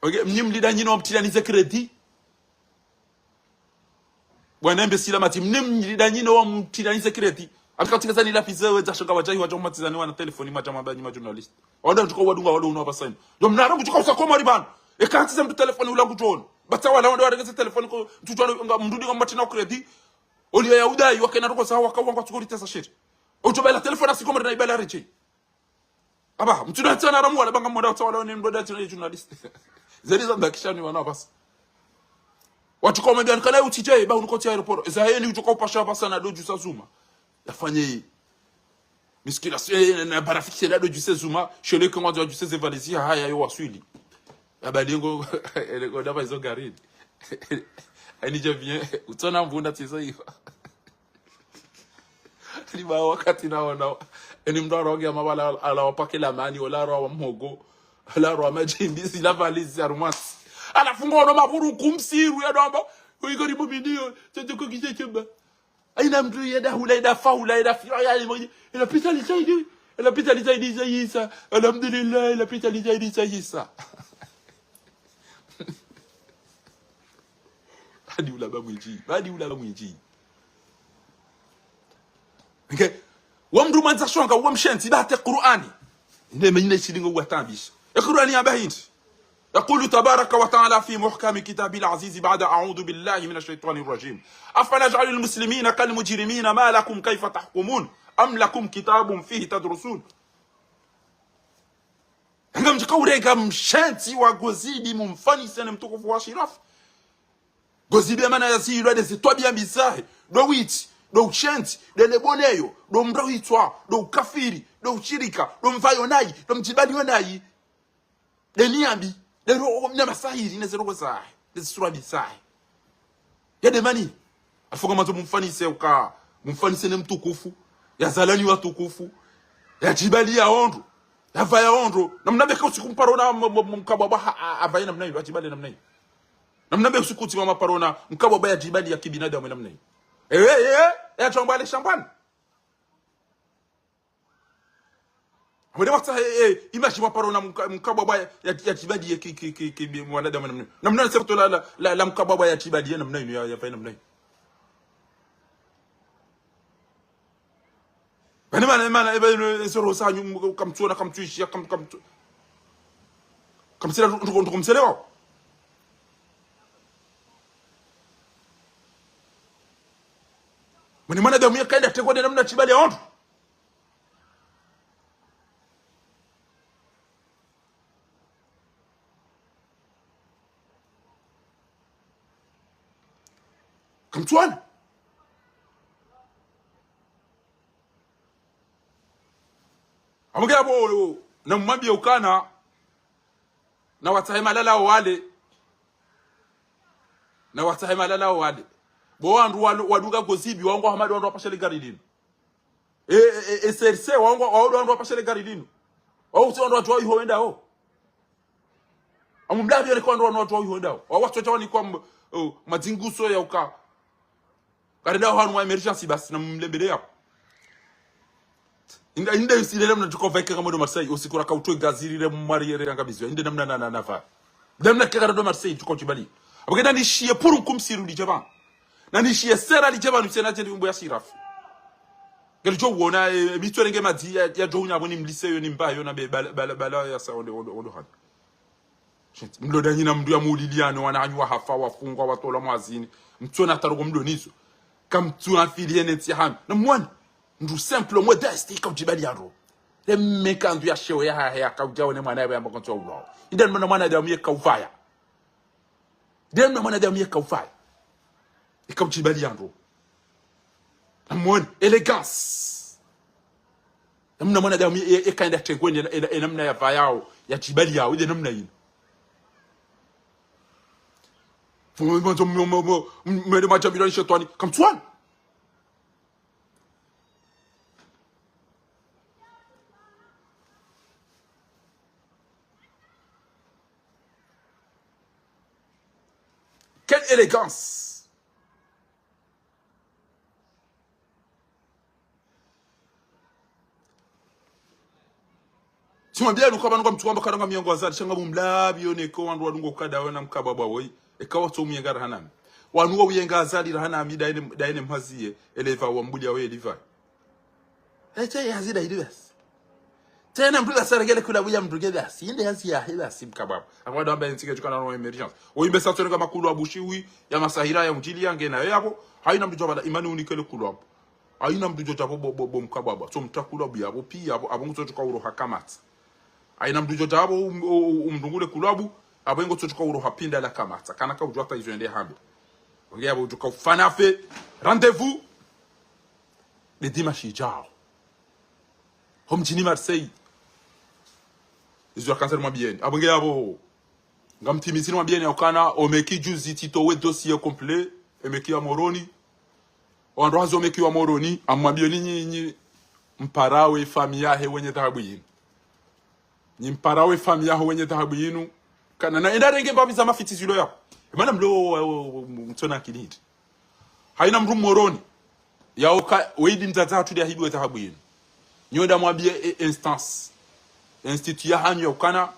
Okay, mnimlida nyino wamtilanize kredi. Bwana mbesila mati mnimlida nyino wamtilanize kredi. Alikatika zani la pizza weza shanga wajahi wajahu matizani wana telefoni majama banyi majournalist. Wanda tuko wadunga walo unwa basaini. Ndio mnaramu tuko usakoma riban. Ekatiza mtu telefoni ula kutuona. Bata wala wanda wadegeza telefoni ko tutuana mdundi kwa matina kredi. Oli ya udai wakena tuko sawa wakawanga tukuri tesa shit. Utobela telefoni asikoma na ibala reche. Aba mtu natana ramu wala banga mmoja wala ni mdoda tena journalist. Zeriza ndakishani wana basi. Watu kama ndio kala utije ba unikoti aeroport. Zaheni utoka upasha basa na doju Sazuma. Yafanye miskila na barafiki na doju Sazuma, shole kwa doju Sevalisia haya yo waswili. Abalingo eleko daba izo garidi. Ani je bien, utona mbunda tizo hiyo. Ni ba wakati naona eni mdaro wangia mabala ala wapake la mani wala roho mhogo. La roho majimbizi la valise ya rumasi. Anafunga ndo maburu kumsiru ya domba. Uigori muminio tatuko kichecheba. Aina mtu yeda hulaida faulaida firaya moja. Inapita lizaidi. Inapita lizaidi zaisa. Alhamdulillah inapita lizaidi zaisa. Hadi ulaba mwiji. Hadi ulaba mwiji. Okay. Wamdu manza shonga wamshanti bahati Qur'ani. Ndema nyine shilingo watambisha. القرآن يا بهينت يقول تبارك وتعالى في محكم كتاب العزيز بعد أعوذ بالله من الشيطان الرجيم أفنجعل المسلمين كالمجرمين ما لكم كيف تحكمون أم لكم كتاب فيه تدرسون ngam jikaurega mshanti wa Gozidi mumfani sana mtukufu wa Shirafu Gozidi maana yazilwa desi tobia bizahi do witi do uchenti do leboneyo do mrohitwa do kafiri do uchirika do mvayo nayi do mjibali wanayi Deniambi, lero mnyama sahiri nezero gozahi, nezisura bisahi. Yade mani, afuga mato mumfanise uka, mumfanise ne mtukufu, ya zalani wa tukufu, ya jibali ya ondro, ya vaya ondro, na mnabeka usikumparo mkababa avaya namna hiyo, jibali namna hiyo. Na mnabeka usikuti mama parona mkababa ya jibali ya kibinadamu namna hiyo. Ya chombale shambani. Mwede wakta imaji waparona mkababa ya jibali ya ki mwanadamu namna hiyo. Namna serto la mkababa ya jibali ya namna hiyo ya fanya namna hiyo. Bana mana soro sanyu kamtuona kamtuishia kamsela ndukumselewa. Mwene mwanadamu ya kaenda tekwa namna jibali ya ondu. Kamtuana amugea bo na mmabia ukana na watahema lala wale bo wandu waduga Gozibi wangu Hamadi wandu wapashele gari lino SRC wandu wapashele gari lino au si wandu watu wao hoenda ho amumlabi alikuwa wandu watu wao hoenda ho watu wao ni kwa madinguso ya uka Karida hanu wa emergency basi na mlembele yako. Inde usile namna tukoveka kama do Marseille usikura ka utwe gazirire mu mariere ngabizwa inde namna na nafa. Namna kaka do Marseille tuko kibali. Abagenda nishie pour kumsiru di jaban. Na nishie sera di jaban usena tende mbo ya sirafu. Geljo wona bitwere ngema di ya jo nya boni mlise yo nimba yo na be bala ya sa ondo han. Mloda nyina mndu ya muliliano wananywa hafa wafungwa watola mwazini. Mtona tarugo mdo nizo. Kam tu afili eneti ham. Na mwana ndu simple modeste ka jibali yaro. Le meka ndu ya shewe ya ka jawo mwana ya mba konto ulo. Inde mwana da miye ka ufaya. Dem na mwana da miye ka ufaya. Ka jibali yaro. Na mwana elegance. Namna mwana da miye kaenda tegweni namna ya vayao ya jibali yao ide namna yino. Comme toi. Quelle élégance. Tu m'as bien nous comme tu m'as comme miongo azali changa bumla bioneko wandu wadungo kada wana mkababa boy ekawa to muyengara hanami wanuwa uyenga azali hanami daine mhaziye eleva wa mbuli yawe eliva eche yazida idibas tena mbula saragele kula buya mdugeda sinde yazi ya hela sim kababa akwado amba nsike tukana no emergence oyimbe satone kama kulu abushiwi ya masahira ya mjili yange na yabo haina mdujo bada imani unikele kulu hapo haina mdujo tabo bo mkababa so mtakula buya abo pia abo nguzo tukawuro hakamat haina mdujo tabo umdungule kulabu abengo tsotuka uroha pinda la kamata kanaka ujwata izwende hambe ongea bo tuka fanafe rendez-vous le dimanche jao homjini Marseille izwa kanser mwa bien abongea bo ngamtimizini mwa bien yakana omeki juzi tito we dossier complet emeki ya moroni ondwazo omeki wa moroni amwambio ninyi mparawe familia he wenye dhahabu yinu ni mparawe familia he wenye dhahabu yinu kana na enda renge mbabi za mafiti zilo yako emana mlo mtona kilindi haina mru moroni ya oka weidi mtata tu dia hibu dhahabu yinu nyoda mwambie instance institut ya hanyo kana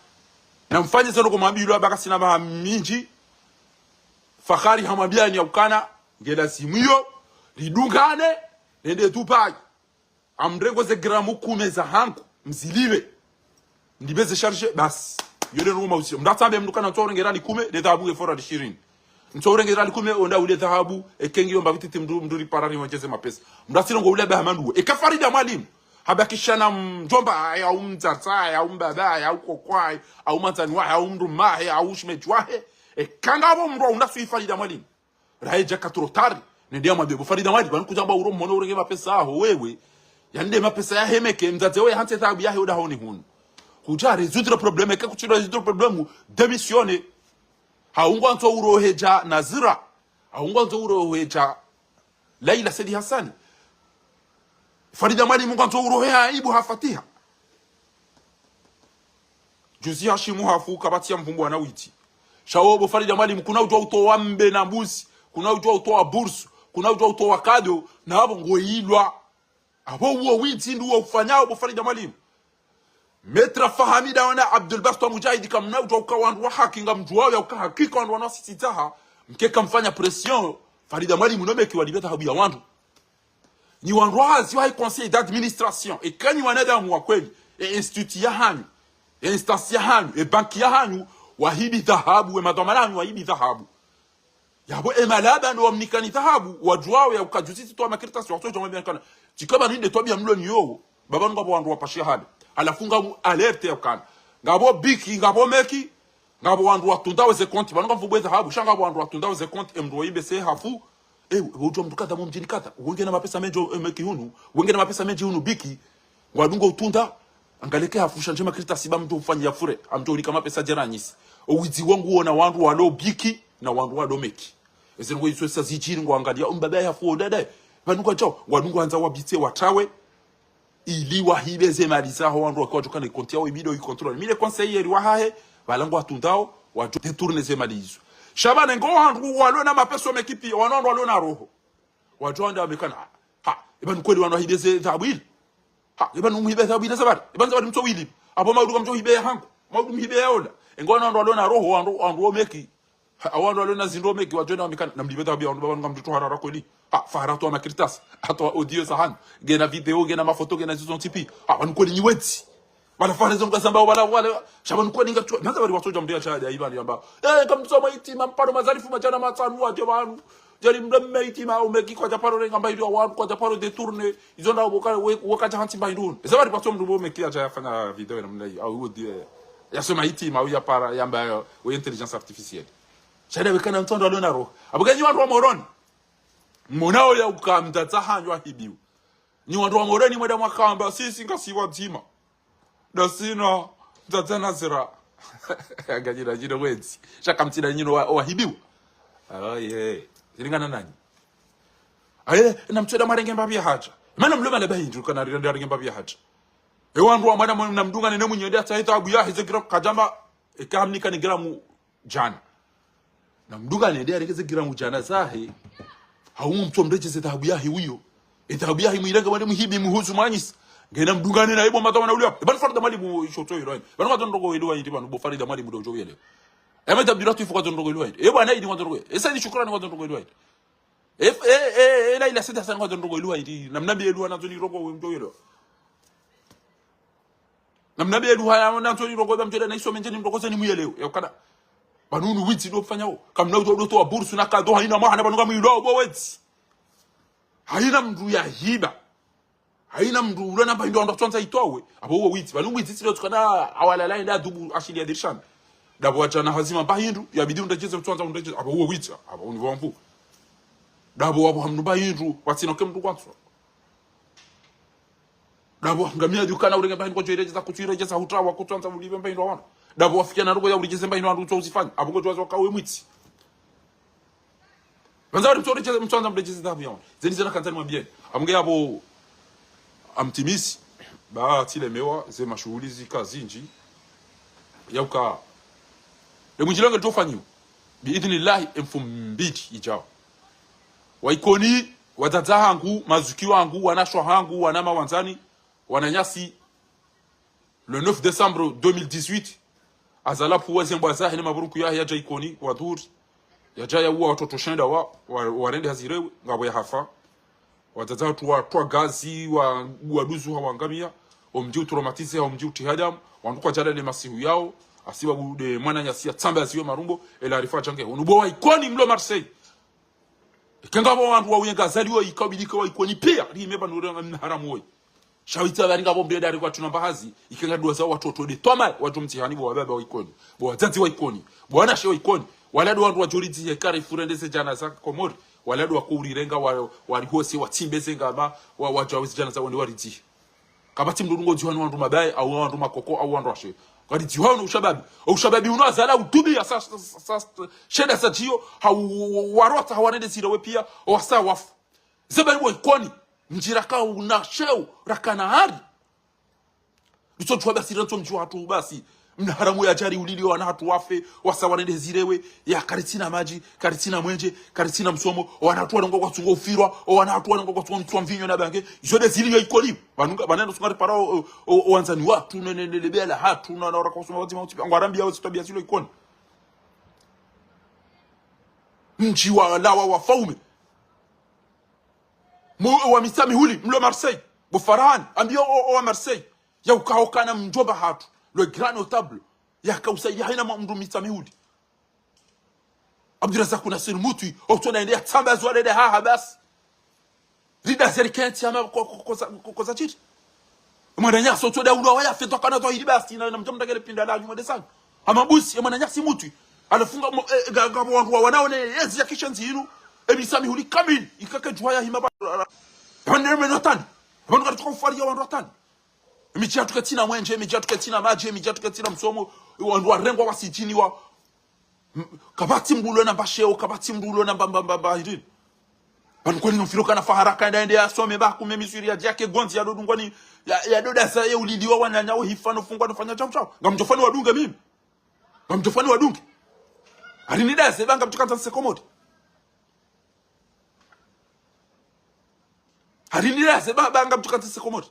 na mfanye sana kwa mwambie ilo baka sina ba minji fakari hamwambia ni ukana ngela simuyo ridungane nende tupai amrengo ze gramu 10 za hangu mziliwe ndibeze charge basi yule ruma usio mdatambe mdukana ntorengera ni 10 de dhahabu efora de shirini ntorengera ni 10 onda ule dhahabu ekengi yomba vititi mduri parani wacheze mapesa mdasiro ngo ule ba mandu ekafarida mwalimu habakishana mjomba au mtata au mbaba au kokwai au matani wa au mrumahe au shmejwahe ekangabo mro undasu ifarida mwalimu raija katrotari ndio mabebo farida mwalimu bankujamba uro mmono urenge mapesa aho wewe yande mapesa ya hemeke mzate we hante dhahabu yahe uda honi hunu kuja résoudre problème que tu résoudre problème démissionner haungwa nto uroheja Nazira haungwa nto uroheja Laila Sedi Hassan Farida Mwalimu nto urohea Ibu Hafatiha Juzi Hashimu hafu kabati ya mvumbu wanawiti shawobo Farida Mwalimu kuna ujua utowa mbe na mbuzi kuna ujua utowa bursu kuna ujua utowa kado na hapo ngoilwa hapo uo witi nduo ufanyao bo Farida Mwalimu Metra Fahamida wana Abdul Basto Mujahidi kamna ujua ukawandu wa haki nga mjuwa ya ukahakika wandu wanasisitaha mkeka mfanya pression Farida Mwalimu nomeki walibeta habu ya wandu ni wandu wazi wa conseil d'administration e kanyi wanadamu wa kweli e institut ya hanyu e instance ya hanyu e banki ya hanyu wahibi dhahabu we madomalani wahibi dhahabu yabo emalaba ndo wamnikani dhahabu wajuwa ya ukajuzisi tuwa makiritasi wakto jomwe biankana chikaba ninde tuwa biamlo niyo baba nga wandu wapashia hali alafunga alerte yakana ngabo biki ngabo meki ngabo wandu watundawe ze konti bananga mvubweza habu shanga wandu watundawe ze konti emro ibese hafu ujo mdukata mu mjini kata wengine mapesa menjo meki hunu wengine mapesa menji hunu biki ngwadungo utunda angaleke hafusha njema krista siba mtu ufanye yafure amto ulika mapesa jeranyisi owizi wangu wona wandu walo biki na wandu walo meki ezengo yiswesa zijiri ngo angalia umbaba yafu dada banungo cho wadungo anza wabite watawe iliwa hibeze malizaho wandu kwa tukana konti yao ibido ikontrol mile conseiller wahahe balango atundao watu detourner ze malizo shabane ngo wandu walo na mapeso mekipi wanondo walo na roho watu wanda wamekana ibanu kweli wanu hibeze thabili ibanu muhibe thabili sabari ibanu sabari mto wili apo maudu mto hibe hangu maudu hibe yaola engona ndo alona roho ando meki awando alona zindo meki wajona wamekana namlibe thabili ando baba ngamtu harara kweli fara to makritas ato audio sahan gena video gena mafoto gena zizon tipi banu kweli nyiwezi bana fara zonga samba wala shabanu kweli ngatu naza bali watoja mdia chada ibani yamba kamsoma itima mparo mazalifu majana matanu waje banu jali mdemme itima umeki kwa japaro renga mbaidi wa watu kwa japaro detourne izonda wakaja hanti mbaidun ezabari pato mdubo umeki aja yafanya video na mlai au udi yasoma itima au yapara yamba we intelligence artificielle chada wekana mtondo alona ro abuganyi watu wa moroni monao ya ukamtata hanjwa hibiu ni watu wa moroni mweda mwakamba sisi ngasiwa tima dasina tatana zira agajira jino wenzi shakamtida nyino wa hibiu yeah. Zilingana nani? Na mcheda marenge mbabia haja. Mana mloma leba hindu kana renge mbabia haja. Wandu wa mwana mnamdunga nene munyendea taita abu ya hizegira kajamba ekamnika ni gramu jana. Na mdunga nendea renge gramu jana sahi. Haumu mtu mreje zeta abu ya hiyo. Eta abu ya hiyo mwiranga wale muhibi muhuzu manyis. Ngena mdunga nena ibo mata wana ulia. Bana farda mali mu shoto hiroin. Bana watu ndogo elewa yiti bana bo farida mali mu dojo yele. Emeta biratu ifuka ndogo elewa yiti. Eba na idi ndogo. Esa ni shukrani kwa ndogo elewa yiti. Ila sita sana kwa ndogo elewa yiti. Namnabi elewa nazo ni rogo mjo yele. Namnabi elewa nazo ni rogo mjo na iso menjeni mdogo sani muyelewa. Yakana banunu witi do kufanya ho. Kamna ujo to wa bursu na kado haina mahana banuga muyilo bo witi. Haina mdu ya hiba. Haina mdu ulona mba ndo tonza itowe. Abo wo witi banu witi silo tukana awala la nda dubu ashili ya dirishana. Dabo achana hazima bahindu ya bidii ndacheze mtwanza ndacheze abo wo wita abo univompu dabo wabo hamnu bahindu watsina kemdu kwatso dabo ngamia dukana urenga bahindu kwa joirejeza kuchirejeza hutawa kutwanza ulibe bahindu wana dabo wafikia na rugo ya urijeze bahindu wandu uzifanya abo kwa twazo kawe mwiti banza wali mtorejeze mtwanza mrejeze dabo yaona zeni zena kanzani mwambie amge abo amtimisi ba tile mewa ze mashughuli zikazinji yauka Mujilanga tofanyiwa biidhnillahi mfumbiti ijao waikoni watata hangu mazuki wangu wanashwa hangu wanama wanzani wananyasi le 9 décembre 2018 azala puwa zembo azahi na maburuku ya jaikoni wadhuri yaja ya uwa watoto shenda warende hazirewe ngabo ya hafa watata tuwa gazi wa waduzu hawangamia omji utraumatize omji utihadam wanduko jala le masihu yao asiba bude mwana nyasia tsamba asiwe marumbo ela arifa change unubo wa ikoni mlo Marseille kengabo wandu wa uyenga zaliwa ikabidika wa ikoni pia rimeba nuranga haramu oi shawita baringa bombe dari kwa tunamba hazi ikenga dua za watoto de toma watu mtihani bo baba wa ikoni bo wazazi wa ikoni bwana she wa ikoni waladu wandu wa joriti hekari furendese jana za komori waladu wa kurirenga walihose watimbeze ngaba wajawezi jana za wandi wariti kabati mdurungo jiwanu wandu mabaye au wandu makoko au wandu washe Kadi jihono ushababi unazala utubi asas sheda sajio warota hawanende zirawe pia wasa wafu zebali wa ikoni njiraka unasheu rakana hari nicho chwa basi ranto mjua hatu basi mnaharamu ya jari ulili wana hatu wafe wasa wanende zirewe ya karitina maji karitina mwenje karitina msomo wana hatu wanongo kwa tungo ufirwa wana hatu wanongo kwa tungo mvinyo na bange jode zili ya ikoni banendo sungari parao wanzani watu nenelebela hatu na ora kwa suma watima utipi angwarambi yao sitabia zilo ikoni mji wa lawa wa faume wa misami huli mlo Marseille Bufaran ambio wa Marseille ya ukaokana mjoba hatu le grand notable ya kausaidia haina mdu misami huli Abdurazak Nasir Mutwi otona endea tsamba zwale de ha basi rida serikenti ama koza chiti mwananya soto da ulo waya feto kana to hibasi na mjomda gele pinda la nyuma de sang amabusi mwananya si Mutwi anafunga gabo wangu wanaone yezi ya kishanzi hinu emisami huli kamili ikaka jwaya himaba pande menotani pande katika ufaria wandu watani Mijia tuketina mwenje, mijia tuketina maji, mijia tuketina msomo, wandu warengwa wasijini wa kabati mdulo na mbasheo, kabati mdulo na mbamba hirini. Banukweni mfiroka na faharaka enda ende ya some baku memisuri ya jake gonzi ya dodungwani ya doda sa ye ulidiwa wanyanyawo hifano fungwa nufanya chau. Ngamjofani wadunge mimi. Ngamjofani wadunge. Harinida se banga mtukanta nsekomodi. harinira se banga mtukati se komori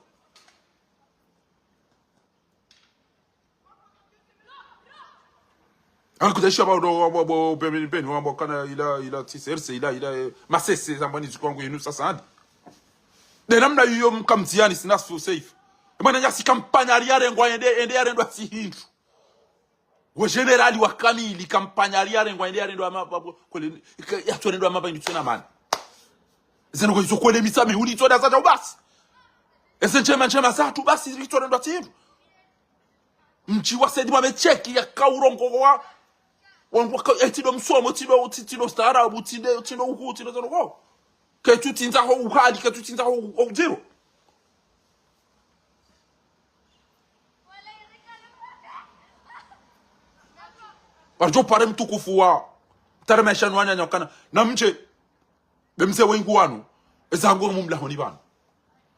alikutasha ba peni wambo kana ila tserse ila masese zambani zikwangu yenu sasa hadi de namna hiyo mkamtiani sina safe bwana nyasi kampanya aliare ngwa ende yarendwa si hindu we generali wa kamili kampanya aliare ngwa ende yarendwa mababo kole yatorendwa mabangi tsona man zeno ko izokole misami uli tsoda za basi ese chema zatu basi litorendwa tindu mchi wa sedi mabecheki ya kaurongo wa wangu etido msomo tido starabu tido uku tido zono ke tutinza ho uhali ke tutinza ho ojero barjo pare mtukufu wa taremesha nwanya nyokana na mche bemse wengu wanu ezango mumla honi bana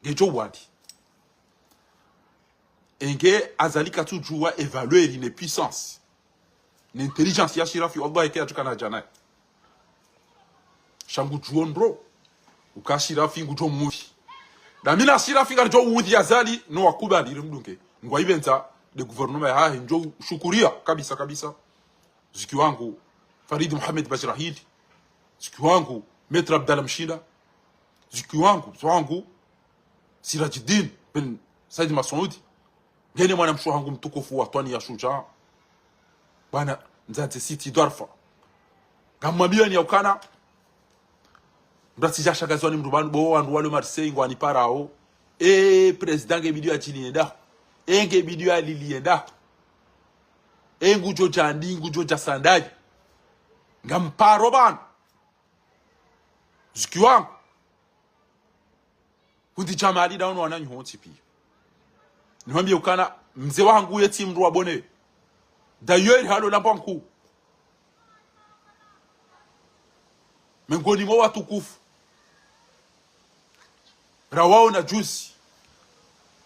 ngejo wadi enge azalika tujua évaluer une puissance une intelligence ya shirafi Allah yake atukana jana shangu juondro ukashirafi ngujo mufi na mina shirafi ngajo udhi azali no wakubali mdunge ngwa ibenza de gouvernement ha njo shukuria kabisa ziki wangu Farid Mohamed Bajrahid ziki wangu Maître Abdallah Mshida ziki wangu Sirajuddin bin Said Masoudi ngene mwana mshu wangu mtukufu wa twani ya shujaa bana nzanze city dorfa gamwambia ni ukana mrati jashagazwani mrubanu bo wandu wale Marseille ngwani parao president ngebidio achilienda ngebidio alilienda ngujo jandi ngujo jasandaji ngamparo bana zikiwangu kundi chamali daunu wananyu honti pia niambia ukana mzee wangu yeti mru abone d'ailleurs halo na banku mengoni mwa watukufu rawao na juzi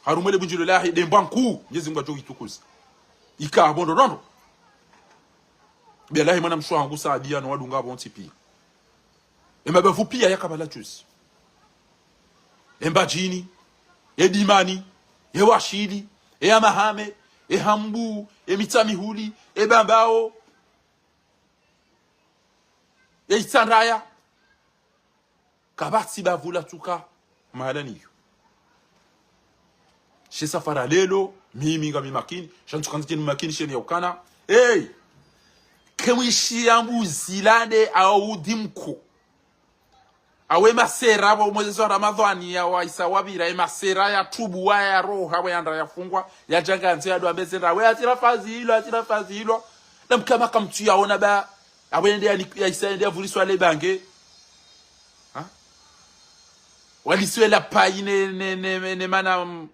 harumele bunjilo lahi de banku Mwenyezi Mungu ajogi tukuzi ika bondo rondo billahi mwana mshwa wangu saadia no wadunga bonti pia emabevu pia yakabala juzi embajini edimani ewashili eyamahame ehambu emitamihuli ebambao eitsanraya kabasi bavula tuka mahalaniyo she safara lelo mimi ngami makini shantukanzike ni makini sheni yaukana kemwishi yambu zilande au dimko awe masera wa mwezi wa Ramadhani ya waisa wabira masera ya tubu wa ya roha wa yanda ya fungwa ya janga nzi ya doa bezera we atira fazi hilo na mkama kamtu ya ona ba awe ndia ya isa ndia vuliswa le bange waliswe la payi ne mana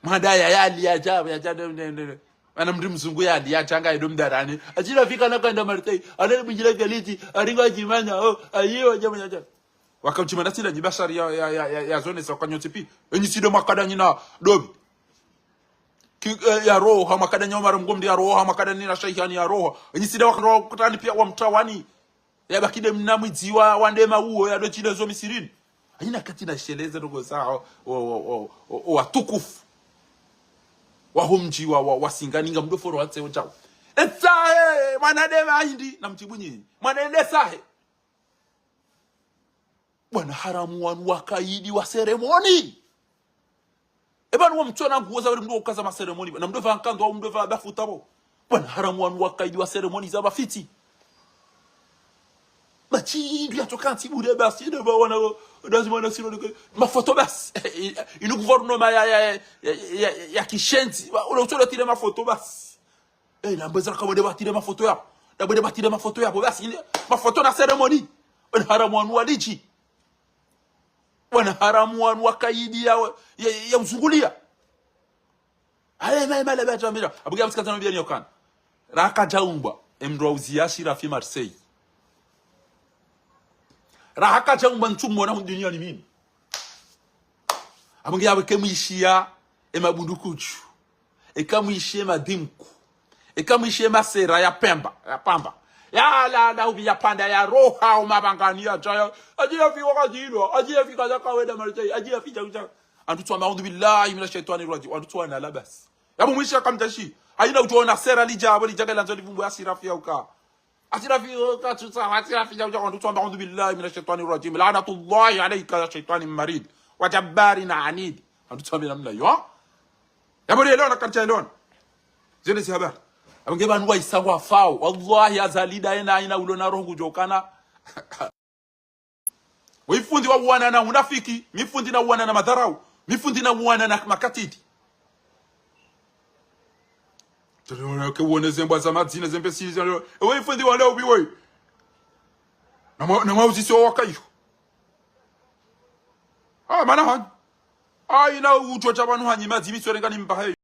madaya ya ali ya jabu ya jade ana mdi mzungu ya ali ya janga ido mdarani ajira fika na kanda martei ale mjira galiti aringa jimanya ayiwa jamu ya jabu wakamchimana tila jibashari ya zone za kanyoti pi enyi sido makada nyina dobi ya roho makada nyoma mgomdi ya roho makada nina shaihani ya roho enyi sido wakutani pia wa mtawani ya bakide mnamwiziwa wandema uo ya dochile zo misirini ayina katina sheleze dogo zao watukufu wahumji wasinganinga mdoforo watse ojao etsahe mwanadema hindi na mtibunyi mwanende sahe bwana haramu wanu wakaidi wa seremoni ebanu wa mchona nguoza wale mdo ukaza ma seremoni na mdo va nkando au mdo va bafutabo bwana haramu wanu wakaidi wa seremoni za bafiti machi ndio atokanti bude basi de ba wana lazima na sino mafoto basi ino gouvernement ya kishenzi ule utola tire mafoto basi na mbezara kama de batire mafoto ya na bude batire mafoto ya basi mafoto na seremoni bwana haramu wanu waliji bwana haramu wanu wakaidi ya mzungulia ale mala bata mbira abuga msikatano bia nyokana raka jaumba emdrouzi yashira fi Marseille raka jaumba ntumbo na dunia ni mimi abuga abekemishia emabundukuchu ekamishia madimku ekamishia masera ya pamba ya la ubiya panda ya roha umabangani ya jaya ajia fi wakajilo ajia fi kaza kaweda marjai ajia fi jaja antu tuwa maudhu billahi minash shaitani rajim antu tuwa na labas yabu mwisha kamtashi haina utuona sera lijabo lijaga lanzo livumbu asirafi ya uka asirafi uka tutsa asirafi jaja antu tuwa maudhu billahi minash shaitani rajim la'natullahi alayka ya shaitani marid wa jabbarin anid antu tuwa namna yo yabu leo na kancha leo zene si habari abangeba nwa isangwa fao wallahi azalida ena ina ulona roho kujokana wifundi wa uwana na unafiki mifundi na uwana na madharau mifundi na uwana na makatiti tuliona ke uone zemba za madzina zembe sisi wifundi wa leo biwe na mauzi wakayo maana ina ucho cha bantu hanyima zimisore ngani mbahe